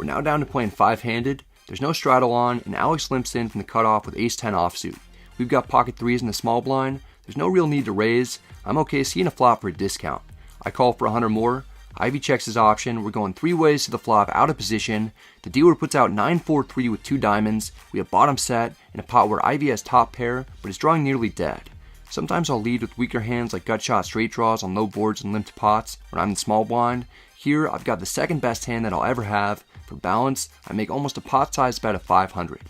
We're now down to playing 5-handed. There's no straddle on, and Alex limps in from the cutoff with ace-10 offsuit. We've got pocket 3s in the small blind. There's no real need to raise. I'm okay seeing a flop for a discount. I call for 100 more. Ivey checks his option. We're going 3 ways to the flop out of position. The dealer puts out 9-4-3 with 2 diamonds. We have bottom set in a pot where Ivey has top pair, but is drawing nearly dead. Sometimes I'll lead with weaker hands like gut shot straight draws on low boards and limped pots when I'm in small blind. Here, I've got the second best hand that I'll ever have. For balance, I make almost a pot-sized bet of 500.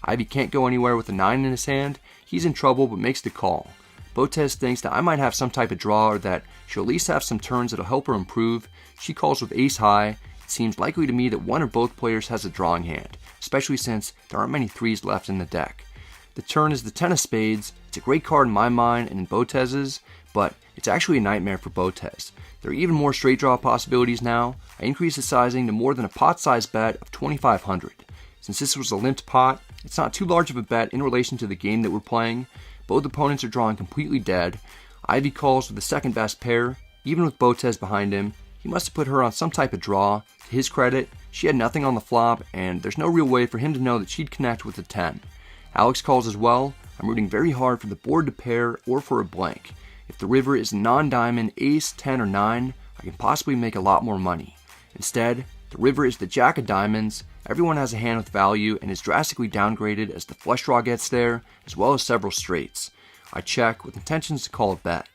Ivey can't go anywhere with a 9 in his hand. He's in trouble but makes the call. Botez thinks that I might have some type of draw or that she'll at least have some turns that'll help her improve. She calls with ace high. It seems likely to me that one or both players has a drawing hand, especially since there aren't many 3s left in the deck. The turn is the 10 of spades. It's a great card in my mind and in Botez's, but it's actually a nightmare for Botez. There are even more straight draw possibilities now. I increased the sizing to more than a pot-sized bet of 2,500. Since this was a limped pot, it's not too large of a bet in relation to the game that we're playing. Both opponents are drawing completely dead. Ivey calls with the second best pair, even with Botez behind him. He must have put her on some type of draw. To his credit, she had nothing on the flop, and there's no real way for him to know that she'd connect with a 10. Alex calls as well. I'm rooting very hard for the board to pair or for a blank. If the river is non-diamond, ace, 10, or 9, I can possibly make a lot more money. Instead, the river is the jack of diamonds. Everyone has a hand with value and is drastically downgraded as the flush draw gets there, as well as several straights. I check with intentions to call a bet.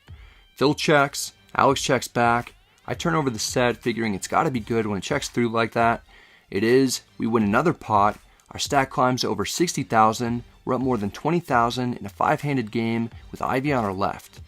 Phil checks, Alex checks back. I turn over the set, figuring it's gotta be good when it checks through like that. It is. We win another pot. Our stack climbs to over 60,000. We're up more than 20,000 in a 5-handed game with Ivey on our left.